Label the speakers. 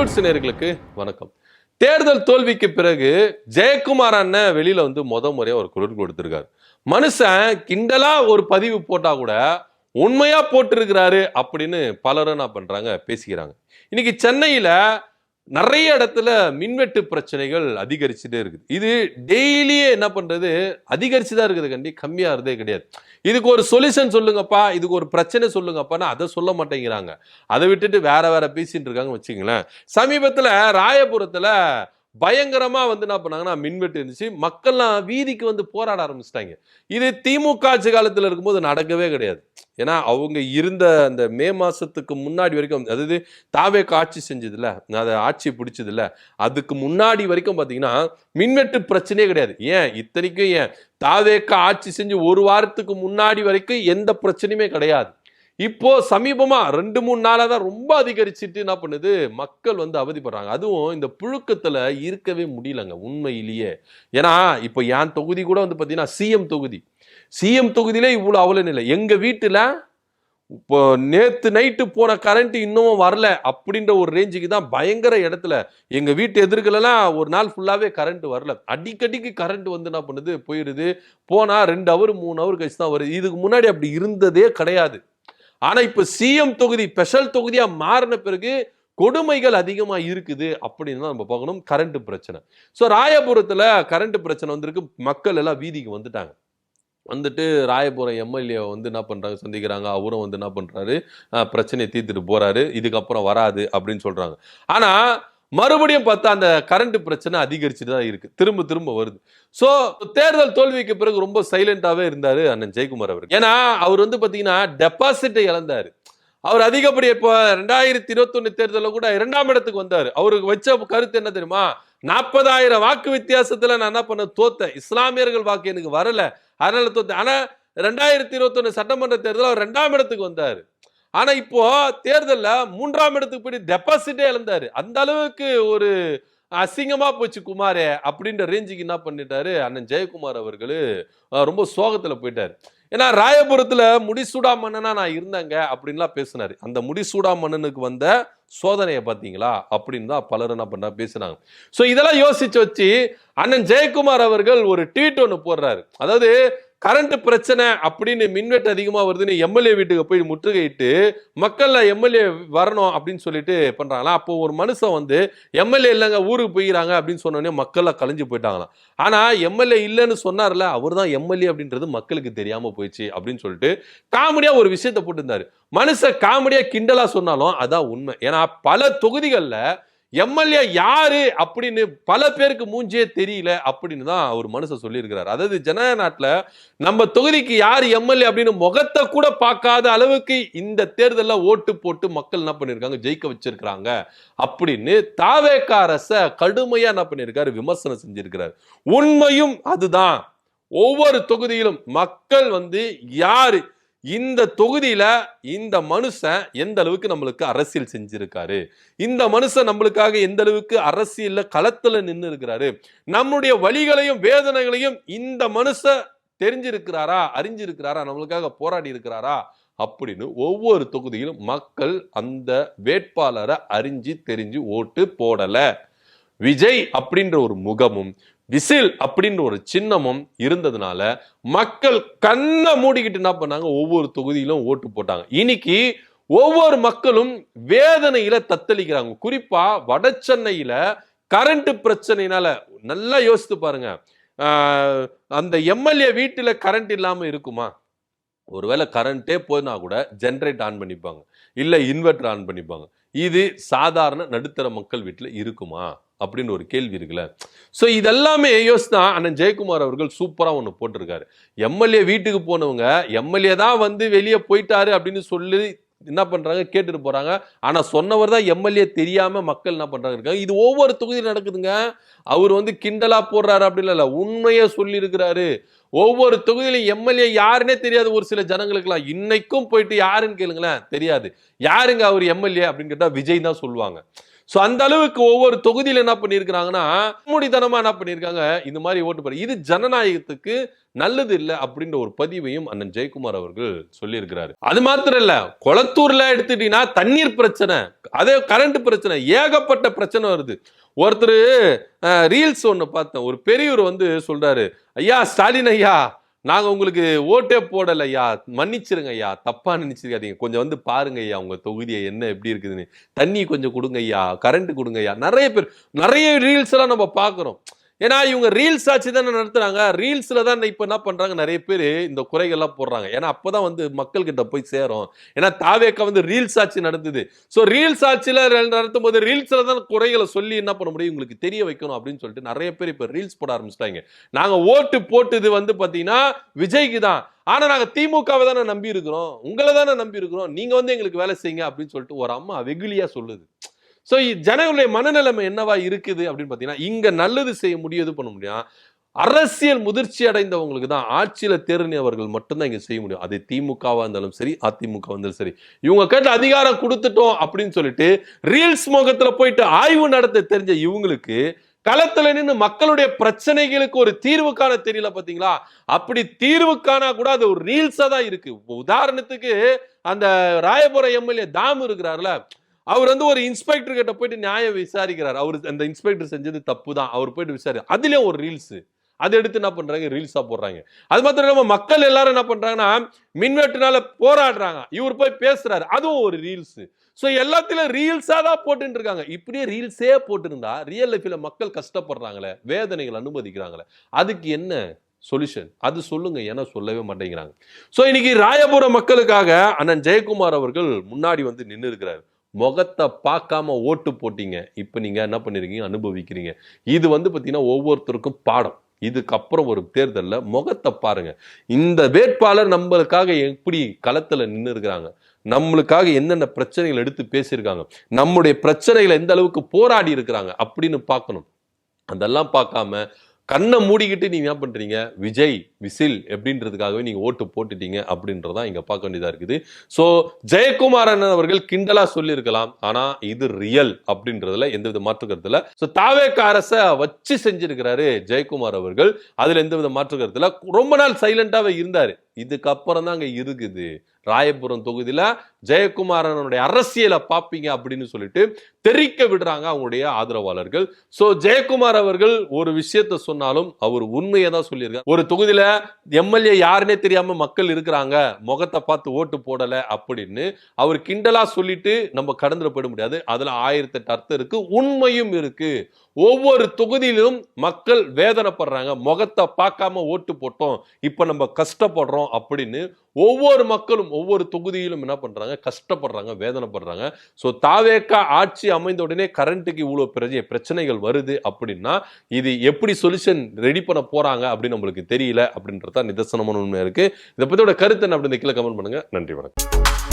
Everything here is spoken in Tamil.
Speaker 1: ட்ரூட்ஸ் நேயர்களுக்கு வணக்கம். தேர்தல் தோல்விக்கு பிறகு ஜெயக்குமார் அண்ணன் வெளியில வந்து முறையா ஒரு குரல் கொடுத்திருக்காரு. மனுஷன் கிண்டலா ஒரு பதிவு போட்டா கூட உண்மையா போட்டிருக்கிறாரு அப்படின்னு பலரும் என்ன பண்றாங்க பேசிக்கிறாங்க. இன்னைக்கு சென்னையில நிறைய இடத்துல மின்வெட்டு பிரச்சனைகள் அதிகரிச்சுட்டே இருக்குது. இது டெய்லியே என்ன பண்றது அதிகரிச்சுதான் இருக்குது, கண்டி கம்மியாகிறதே கிடையாது. இதுக்கு ஒரு சொல்யூஷன் சொல்லுங்கப்பா, இதுக்கு ஒரு பிரச்சனை சொல்லுங்கப்பான்னு அதை சொல்ல மாட்டேங்கிறாங்க. அதை விட்டுட்டு வேற வேற பேசிட்டு இருக்காங்க வச்சுங்களேன். சமீபத்துல ராயபுரத்துல பயங்கரமா வந்து என்ன பண்ணாங்கன்னா மின்வெட்டு இருந்துச்சு. மக்கள்லாம் வீதிக்கு வந்து போராட ஆரம்பிச்சிட்டாங்க. இது திமுக ஆட்சி காலத்துல இருக்கும்போது நடக்கவே கிடையாது. ஏன்னா அவங்க இருந்த அந்த மே மாசத்துக்கு முன்னாடி வரைக்கும், அதாவது தாவேக்கு ஆட்சி செஞ்சதுல, அதை ஆட்சி பிடிச்சதுல, அதுக்கு முன்னாடி வரைக்கும் பாத்தீங்கன்னா மின்வெட்டு பிரச்சனையே கிடையாது. ஏன் இத்தனைக்கும் ஏன் தாவேக்கு ஆட்சி செஞ்சு ஒரு வாரத்துக்கு முன்னாடி வரைக்கும் எந்த பிரச்சனையுமே கிடையாது. இப்போ சமீபமா 2-3 நாளா தான் ரொம்ப அதிகரிச்சுட்டு என்ன பண்ணுது, மக்கள் வந்து அவதிப்படுறாங்க. அதுவும் இந்த புழுக்கத்துல இருக்கவே முடியலங்க உண்மையிலேயே. ஏன்னா இப்போ என் தொகுதி கூட வந்து பாத்தீங்கன்னா சிஎம் தொகுதியிலே இவ்வளவு அவல நிலை. எங்க வீட்டுல இப்போ நேத்து நைட்டு போன கரண்ட் இன்னும் வரல அப்படின்ற ஒரு ரேஞ்சுக்கு தான் பயங்கர இடத்துல. எங்க வீட்டு எதிர்க்கலாம் ஒரு நாள் ஃபுல்லாவே கரண்ட் வரல. அடிக்கடிக்கு கரண்ட் வந்து என்ன பண்ணுது போயிருது. போனா 2 ஹவர் 3 ஹவர் கழிச்சு தான் வருது. இதுக்கு முன்னாடி அப்படி இருந்ததே கிடையாது. ஆனா இப்ப சிஎம் தொகுதி ஸ்பெஷல் தொகுதியா மாறின பிறகு கொடுமைகள் அதிகமா இருக்குது அப்படின்னு தான் நம்ம பார்க்கணும். கரண்ட் பிரச்சனை. ஸோ ராயபுரத்துல கரண்ட் பிரச்சனை வந்திருக்கு. மக்கள் எல்லாம் வீதிக்கு வந்துட்டாங்க. வந்துட்டு ராயபுரம் எம்எல்ஏ வந்து என்ன பண்றாங்க சந்திக்கிறாங்க. அவரும் வந்து என்ன பண்றாரு, பிரச்சனையை தீர்த்துட்டு போறாரு. இதுக்கப்புறம் வராது அப்படின்னு சொல்றாங்க. ஆனா மறுபடியும் பார்த்தா அந்த கரண்ட் பிரச்சனை அதிகரிச்சுட்டு தான் இருக்கு. திரும்ப திரும்ப வருது. சோ தேர்தல் தோல்விக்கு பிறகு ரொம்ப சைலண்டாவே இருந்தாரு அண்ணன் ஜெயக்குமார் அவர். ஏன்னா அவர் வந்து பாத்தீங்கன்னா டெபாசிட்டை இழந்தாரு. அவர் அதிகப்படி இப்போ 2021 தேர்தலில் கூட 2ஆம் இடத்துக்கு வந்தாரு. அவருக்கு வச்ச கருத்து என்ன தெரியுமா, 40,000 வாக்கு வித்தியாசத்துல நான் என்ன பண்ண தோத்தேன், இஸ்லாமியர்கள் வாக்கு எனக்கு வரல, அதனால தோத்தேன். ஆனா 2021 சட்டமன்ற தேர்தல் அவர் 2ஆம் இடத்துக்கு வந்தாரு. ஆனா இப்போ தேர்தல்ல 3ஆம் இடத்துக்கு போய் டெபாசிட்டே இழந்தாரு. அந்த அளவுக்கு ஒரு அசிங்கமா போச்சு குமாரே அப்படின்ற ரேஞ்சுக்கு என்ன பண்ணிட்டாரு அண்ணன் ஜெயக்குமார் அவர்களு ரொம்ப சோகத்துல போயிட்டாரு. ஏன்னா ராயபுரத்துல முடிசூடா மன்னனா நான் இருந்தேங்க அப்படின்லாம் பேசினாரு. அந்த முடிசூடா மன்னனுக்கு வந்த சோதனையை பார்த்தீங்களா அப்படின்னு தான் பலர் என்ன பண்ணா பேசுனாங்க. ஸோ இதெல்லாம் யோசிச்சு வச்சு அண்ணன் ஜெயக்குமார் அவர்கள் ஒரு ட்வீட் ஒன்று போடுறாரு. அதாவது கரண்ட் பிரச்சனை அப்படின்னு மின்வெட்டு அதிகமா வருதுன்னு எம்எல்ஏ வீட்டுக்கு போய் முற்றுகையிட்டு மக்கள் எம்எல்ஏ வரணும் அப்படின்னு சொல்லிட்டு பண்றாங்களா. அப்போ ஒரு மனுஷன் வந்து எம்எல்ஏ இல்லைங்க ஊருக்கு போயிறாங்க அப்படின்னு சொன்னோடனே மக்கள்லாம் கலைஞ்சு போயிட்டாங்களாம். ஆனா எம்எல்ஏ இல்லைன்னு சொன்னார்ல, அவர் தான் எம்எல்ஏ அப்படின்றது மக்களுக்கு தெரியாம போயிடுச்சு அப்படின்னு சொல்லிட்டு காமெடியா ஒரு விஷயத்த போட்டுருந்தாரு. மனுஷன் காமெடியா கிண்டலா சொன்னாலும் அதான் உண்மை. ஏன்னா பல தொகுதிகள்ல எம்எல்ஏ யாரு அப்படின்னு பல பேருக்கு மூஞ்சே தெரியல அப்படின்னு தான் ஒரு மனுஷன் சொல்லியிருக்கிறார். அதாவது ஜனநாயக நாட்டுல நம்ம தொகுதிக்கு யார் எம்எல்ஏ அப்படின்னு முகத்தை கூட பார்க்காத அளவுக்கு இந்த தேர்தல்ல ஓட்டு போட்டு மக்கள் என்ன பண்ணிருக்காங்க, ஜெயிக்க வச்சிருக்கிறாங்க அப்படின்னு தாவேக அரச கடுமையா என்ன பண்ணிருக்காரு, விமர்சனம் செஞ்சிருக்கிறார். உண்மையும் அதுதான். ஒவ்வொரு தொகுதியிலும் மக்கள் வந்து யாரு இந்த தொகுதியில இந்த மனுஷன் எந்த அளவுக்கு நம்மளுக்கு அரசியல் செஞ்சிருக்காரு, இந்த மனுஷன் நம்மளுக்காக எந்த அளவுக்கு அரசியல்ல களத்துல நின்று இருக்கிறாரு, நம்முடைய வழிகளையும் வேதனைகளையும் இந்த மனுஷன் தெரிஞ்சிருக்கிறாரா, அறிஞ்சிருக்கிறாரா, நம்மளுக்காக போராடி இருக்கிறாரா அப்படின்னு ஒவ்வொரு தொகுதியிலும் மக்கள் அந்த வேட்பாளரை அறிஞ்சு தெரிஞ்சு ஓட்டு போடல. விஜய் அப்படின்ற ஒரு முகமும் விசில் அப்படின்ற ஒரு சின்னமும் இருந்ததுனால மக்கள் கண்ணை மூடிக்கிட்டு என்ன பண்ணாங்க, ஒவ்வொரு தொகுதியிலும் ஓட்டு போட்டாங்க. இன்னைக்கு ஒவ்வொரு மக்களும் வேதனையில தத்தளிக்கிறாங்க. குறிப்பா வட சென்னையில கரண்ட் பிரச்சனைனால நல்லா யோசித்து பாருங்க. அந்த எம்எல்ஏ வீட்டுல கரண்ட் இல்லாம இருக்குமா? ஒருவேளை கரண்டே போனா கூட ஜென்ரேட் ஆன் பண்ணிப்பாங்க, இல்ல இன்வெர்டர் ஆன் பண்ணிப்பாங்க. இது சாதாரண நடுத்தர மக்கள் வீட்டுல இருக்குமா அப்படின்னு ஒரு கேள்வி இருக்குல்ல. ஸோ இதெல்லாமே யோசித்தா அண்ணன் ஜெயக்குமார் அவர்கள் சூப்பரா ஒன்று போட்டிருக்காரு. எம்எல்ஏ வீட்டுக்கு போனவங்க எம்எல்ஏ தான் வந்து வெளியே போயிட்டாரு அப்படின்னு சொல்லி என்ன பண்றாங்க, கேட்டுட்டு போறாங்க. ஆனா சொன்னவர் தான் எம்எல்ஏ தெரியாம மக்கள் என்ன பண்றாங்க இருக்காங்க. இது ஒவ்வொரு தொகுதியில் நடக்குதுங்க. அவர் வந்து கிண்டலா போடுறாரு அப்படின்னு இல்ல, உண்மையை சொல்லி இருக்கிறாரு. ஒவ்வொரு தொகுதியிலும் எம்எல்ஏ யாருன்னே தெரியாது ஒரு சில ஜனங்களுக்குலாம். இன்னைக்கும் போயிட்டு யாருன்னு கேளுங்களேன், தெரியாது. யாருங்க அவர் எம்எல்ஏ அப்படின்னு கேட்டா விஜய் தான் சொல்லுவாங்க. சோ அந்த அளவுக்கு ஒவ்வொரு தொகுதியில என்ன பண்ணிருக்காங்கன்னா மூடித்தனமா என்ன பண்ணிருக்காங்க, இந்த மாதிரி ஓட்டு போட இது ஜனநாயகத்துக்கு நல்லது இல்ல அப்படின்ற ஒரு பதிவையும் அண்ணன் ஜெயக்குமார் அவர்கள் சொல்லியிருக்கிறாரு. அது மாத்திரம் இல்ல, கொளத்தூர்ல எடுத்துட்டீங்கன்னா தண்ணீர் பிரச்சனை, அதே கரண்ட் பிரச்சனை, ஏகப்பட்ட பிரச்சனை வருது. ஒருத்தர் ரீல்ஸ் ஒண்ணு பார்த்தேன், ஒரு பெரியவர் வந்து சொல்றாரு, ஐயா ஸ்டாலின் ஐயா, நாங்க உங்களுக்கு ஓட்டே போடல ஐயா, மன்னிச்சிருங்க ஐயா, தப்பா நினைச்சிருக்காதீங்க, கொஞ்சம் வந்து பாருங்க ஐயா உங்க தொகுதியை என்ன எப்படி இருக்குதுன்னு, தண்ணி கொஞ்சம் கொடுங்க ஐயா, கரண்ட் கொடுங்க ஐயா. நிறைய பேர் நிறைய ரீல்ஸ் எல்லாம் நம்ம பாக்குறோம். ஏன்னா இவங்க ரீல்ஸ் ஆச்சு தானே நடத்துறாங்க, ரீல்ஸ்ல தான் இப்ப என்ன பண்றாங்க, நிறைய பேர் இந்த குறைகள்லாம் போடுறாங்க. ஏன்னா அப்பதான் வந்து மக்கள் கிட்ட போய் சேரும். ஏன்னா தாவேக்கா வந்து ரீல்ஸ் ஆட்சி நடந்தது. சோ ரீல்ஸ் ஆட்சியில நடத்தும் போது ரீல்ஸ்ல தான் குறைகளை சொல்லி என்ன பண்ண முடியும், உங்களுக்கு தெரிய வைக்கணும் அப்படின்னு சொல்லிட்டு நிறைய பேர் இப்ப ரீல்ஸ் போட ஆரம்பிச்சிட்டாங்க. நாங்க ஓட்டு போட்டது வந்து பாத்தீங்கன்னா விஜய்க்கு தான், ஆனா நாங்க திமுகவை தானே நம்பி இருக்கிறோம், உங்களை தானே நம்பி இருக்கிறோம், நீங்க வந்து எங்களுக்கு வேலை செய்யுங்க அப்படின்னு சொல்லிட்டு ஒரு அம்மா வெகுளியா சொல்லுது. சோ ஜனங்களுடைய மனநிலைமை என்னவா இருக்குது அப்படின்னு பாத்தீங்கன்னா, இங்க நல்லது செய்ய முடியும், எது பண்ண முடியும், அரசியல் முதிர்ச்சி அடைந்தவங்களுக்கு தான், ஆட்சியில தேர்ந்தவர்கள் மட்டும்தான் இங்க செய்ய முடியும். அது திமுகவா இருந்தாலும் சரி, அதிமுக இருந்தாலும் சரி, இவங்க கேட்ட அதிகாரம் கொடுத்துட்டோம் அப்படின்னு சொல்லிட்டு ரீல்ஸ் முகத்துல போயிட்டு ஆய்வு நடத்த தெரிஞ்ச இவங்களுக்கு களத்துல நின்று மக்களுடைய பிரச்சனைகளுக்கு ஒரு தீர்வு காண தெரியல பாத்தீங்களா? அப்படி தீர்வு காணா கூட அது ஒரு ரீல்ஸா தான் இருக்கு. உதாரணத்துக்கு அந்த ராயபுரம் எம்எல்ஏ தாம் இருக்கிறார்ல, அவர் வந்து ஒரு இன்ஸ்பெக்டர் கிட்ட போயிட்டு நியாயம் விசாரிக்கிறார். அவர் அந்த இன்ஸ்பெக்டர் செஞ்சது தப்பு தான், அவர் போயிட்டு விசாரி, அதுலயே ஒரு ரீல்ஸ் அதை எடுத்து என்ன பண்றாங்க, ரீல்ஸா போடுறாங்க. அது மாத்திரம் இல்லாம மக்கள் எல்லாரும் என்ன பண்றாங்கன்னா மின்வெட்டுனால போராடுறாங்க, இவர் போய் பேசுறாரு, அதுவும் ஒரு ரீல்ஸ். சோ எல்லாத்திலும் ரீல்ஸா தான் போட்டு இருக்காங்க. இப்படியே ரீல்ஸே போட்டு இருந்தா ரியல் லைஃப்ல மக்கள் கஷ்டப்படுறாங்களே, வேதனைகள் அனுமதிக்கிறாங்களே, அதுக்கு என்ன சொல்யூஷன் அது சொல்லுங்க, ஏன்னா சொல்லவே மாட்டேங்கிறாங்க. சோ இன்னைக்கு ராயபுரம் மக்களுக்காக அண்ணன் ஜெயக்குமார் அவர்கள் முன்னாடி வந்து நின்று இருக்கிறாரு. முகத்தை பார்க்காம ஓட்டு போட்டீங்க, இப்ப நீங்க என்ன பண்ணிருக்கீங்க, அனுபவிக்கிறீங்க. இது வந்து பாத்தீங்கன்னா ஒவ்வொருத்தருக்கும் பாடம். இதுக்கப்புறம் ஒரு தேர்தல்ல முகத்தை பாருங்க, இந்த வேட்பாளர் நம்மளுக்காக எப்படி களத்துல நின்று இருக்கிறாங்க, நம்மளுக்காக என்னென்ன பிரச்சனைகள் எடுத்து பேசியிருக்காங்க, நம்முடைய பிரச்சனைகளை எந்த அளவுக்கு போராடி இருக்கிறாங்க அப்படின்னு பார்க்கணும். அதெல்லாம் பார்க்காம கண்ணை மூடிக்கிட்டு நீங்க என்ன பண்றீங்க, விஜய் விசில் எப்படின்றதுக்காகவே நீங்க ஓட்டு போட்டுட்டீங்க அப்படின்றதா இங்க பார்க்க வேண்டியதா இருக்குது. சோ ஜெயக்குமார் அண்ணன் அவர்கள் கிண்டலா சொல்லி இருக்கலாம், ஆனா இது ரியல் அப்படின்றதுல எந்தவித மாற்று கருத்து இல்ல. சோ தாவேக அரசை வச்சு செஞ்சிருக்கிறாரு ஜெயக்குமார் அவர்கள், அதுல எந்தவித மாற்று கருத்து இல்ல. ரொம்ப நாள் சைலண்டாவே இருந்தாரு, இதுக்கப்புறம் தான் அங்க இருக்குது. ராயபுரம் தொகுதியில ஜெயக்குமாரனுடைய அரசியலை பாப்பீங்க அப்படின்னு சொல்லிட்டு தெரிக்க விடுறாங்க அவங்களுடைய ஆதரவாளர்கள். சோ ஜெயக்குமார் அவர்கள் ஒரு விஷயத்த சொன்னாலும் அவர் உண்மையை தான் சொல்லியிருக்காரு. ஒரு தொகுதியில எம்எல்ஏ யாருன்னே தெரியாம மக்கள் இருக்கிறாங்க, முகத்தை பார்த்து ஓட்டு போடல அப்படின்னு அவர் கிண்டலா சொல்லிட்டு நம்ம கடந்துட போயிட முடியாது. அதுல 1008 அர்த்தம் இருக்கு, உண்மையும் இருக்கு. ஒவ்வொரு தொகுதியிலும் மக்கள் வேதனைப்படுறாங்க, முகத்தை பார்க்காம ஓட்டு போட்டோம், இப்ப நம்ம கஷ்டப்படுறோம் அப்படின்னு ஒவ்வொரு மக்களும் ஒவ்வொரு தொகுதியிலும் என்ன பண்றாங்க, கஷ்டப்படுறாங்க, வேதனைப்படுறாங்க. சோ தாவேக்கா ஆட்சி அமைந்த உடனே கரண்ட்டுக்கு இவ்வளவு பிரச்சனைகள் வருது அப்படின்னா இது எப்படி சொல்யூஷன் ரெடி பண்ண போறாங்க அப்படின்னு நம்மளுக்கு தெரியல அப்படின்றத நிதர்சனமான உண்மை இருக்கு. இதை பத்தியோட கருத்து என்ன அப்படின்னு கீழே கமெண்ட் பண்ணுங்க. நன்றி, வணக்கம்.